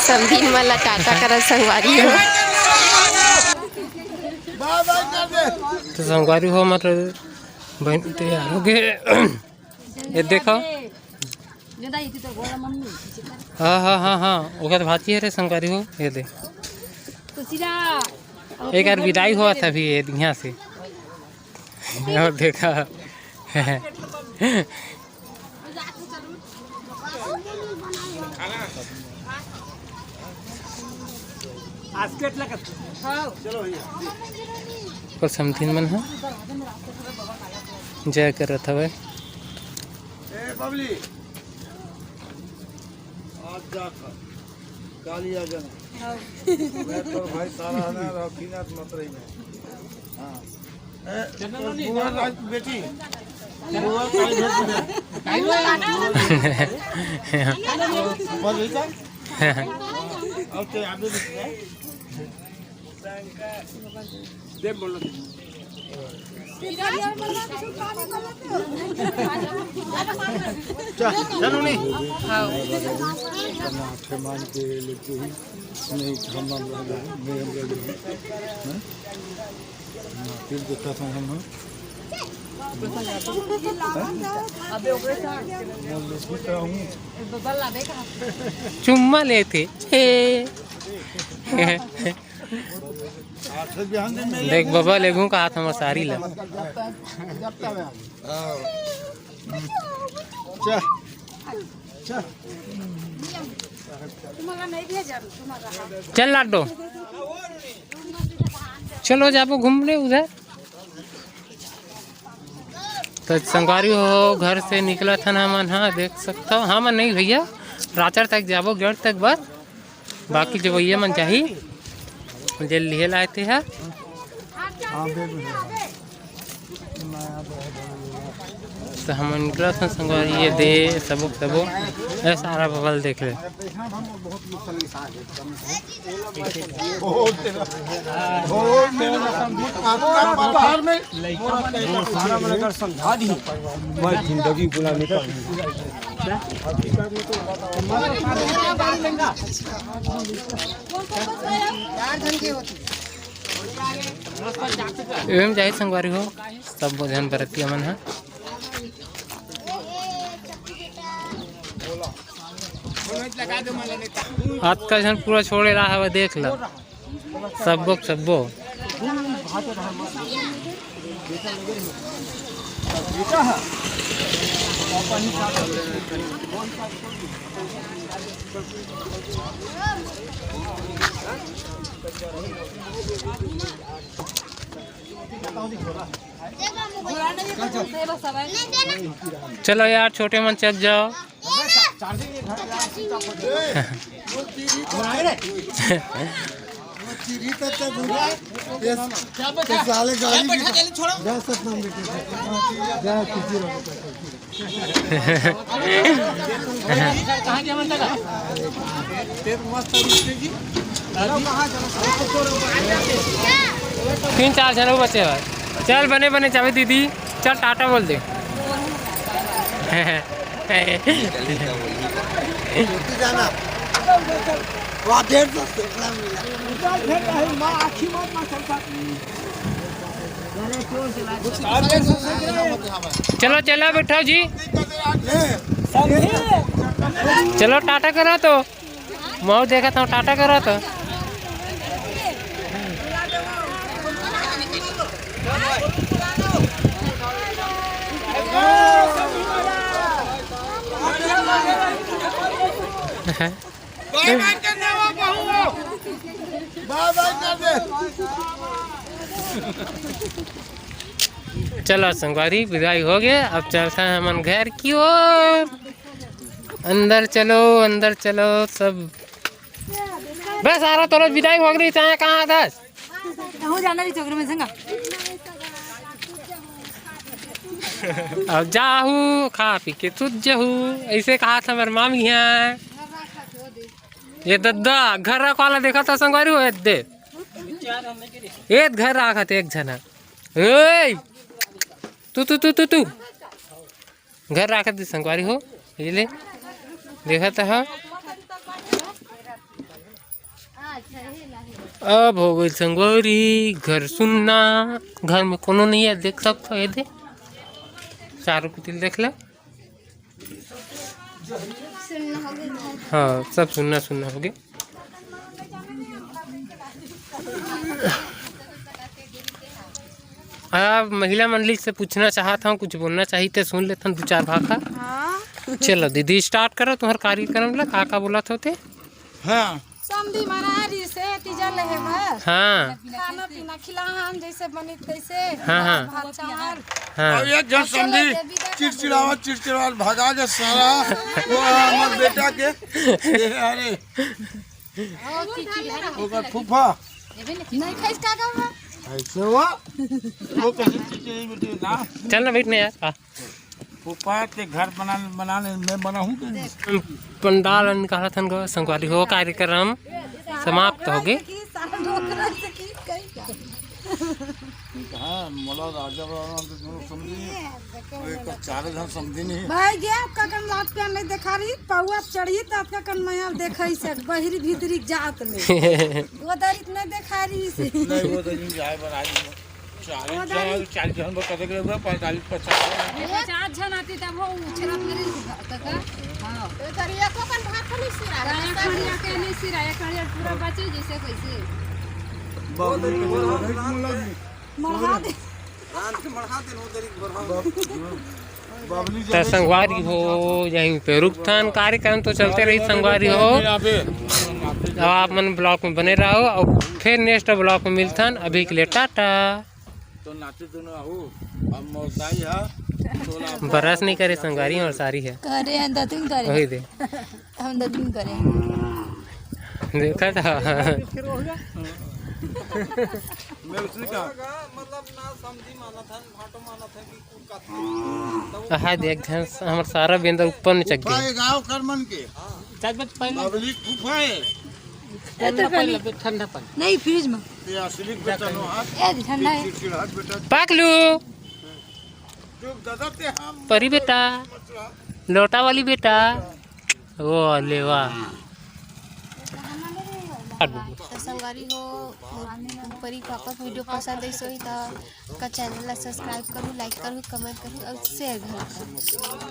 समधीन मला टाटा करा संगवारी हो। तो संगवारी हो मतलब बहन तैयार हो गए। ये देखो हाँ हाँ हाँ हाँ वो तो भाती है रे संगवारी हो। ये दे एक बार विदाई हुआ था भी यहाँ से और देखा और समथिन मन है जय कर रहा था भाई भाई सारा मत रही बेटी चलो नहीं मान के लेके ही नहीं फिर देखता था हम चुम्मा लेते देख बाबा लेगू का हाथ हमारा सारी ला चल लाडो चलो जाओ घूमने उधर। तो संगवारी हो घर से निकला था ना मन। हाँ देख सकता हो। हाँ मन नहीं भैया राचर तक जाबो गेट तक बस बाकी जो भैया मन चाहिए जे लिए लाए थे है। तो हम निकला था संगवारी ये दे सबो सबो ये सारा बगल देख ले समझा दी मैं जिंदगी बुलाने का एवं जाए संगवारी हो सब भोजन बरतिया मन है। आज का जन पूरा छोड़े रहा है देख लो सबो सबो चलो यार छोटे मन चल जाओ। तीन चार जन बचे चल बने बने चाहे दीदी चल टाटा बोल दे। जाना चलो चलो बैठो जी चलो टाटा करो तो मैं देखा था टाटा करो तो चलो संगवारी विदाई हो गए। अब चलते हैं हम घर की ओर। अंदर चलो सब बस सारा तो विदाई हो गई चाहे कहाँ था जाना चौक में संगा अब जाहू खा पी के तुझ जाहू ऐसे कहा था मेरे मामी है। ये दद्दा घर रखवाला देखा था संगवारी हो दे एक घर रखा था एक जना तू घर रखा थी संगवारी हो ये ले देखा था। अब हो गई संगवारी घर सुनना। घर में कोनो नहीं है, देख सकते हो। ये दे चारों कुटिल देख ले। हाँ सब सुनना सुनना हो गया। अब महिला मंडली से पूछना चाहता हूँ, कुछ बोलना चाहिए तो सुन लेता हूँ 2-4 भाषा। चलो दीदी स्टार्ट करो तुम्हारे कार्यक्रम ला। का बोला थे? हाँ समधी मनारी से तीजा लहे बस हाँ खाना पीना खिलाहन जैसे बनी तैसे। हाँ हाँ भात चावल हाँ अब एक जन समझी चिड़चिड़ावत भगा के सारा वो हमर बेटा के अरे ओकर फूफा नहीं खाइस का का ऐसे हुआ वो कैसे चिड़चिड़ी बेटी ना चल ना बैठने यार। फूफा के घर बनाने में बना हूँ पंडाल निकाला था संगवारी हो। कार्यक्रम समाप्त हो गए। हाँ मला राजा समझी चार जन समझी नहीं भाई गया ककन लात पे नहीं देखा रही पौआ चढ़ी तब ककन मैं देखई से बहिरी भीतरी जात में वो दरित नहीं देखा रही से नहीं वो तो जाए बना चार जन कदे के 45-50 जन आती तब वो उछरत मेरी काका। हां तो दरिया को कन भात खली सिरा खड़िया के नहीं सिरा एक खड़िया पूरा बचे जैसे कैसे तो संगवारी हो यहीं पे रुकथान। कार्यक्रम तो चलते रही संगवारी हो। अब आप मन ब्लॉक में बने रहो और फिर नेक्स्ट ब्लॉक में मिलथन। अभी के लिए टाटा। तो नाचे तो ना हो अब मौसाई है बरस नहीं करे संगवारी और सारी है करे हम दतिन करे वही दे हम दतिन करे देखा था। मैं उसने कहा मतलब ना समझी माना था भाटो माना था कि कुल का हाँ देख हमारे सारा बेंदर ऊपर नहीं चक गए। गाँव करमन के पब्लिक फूफा है ठंडा पानी नहीं फ्रिज में ये असली बेटा नो हाथ ए ठंडा है चिड़चिड़ा बेटा पाकलू चुप दादा ते हम परी बेटा लोटा वाली बेटा वो ले वाह। तो संगवारी हो परी पापा वीडियो पसंद आई तो का चैनल ला सब्सक्राइब करूँ, लाइक करूँ, कमेंट करूँ और शेयर करूँ।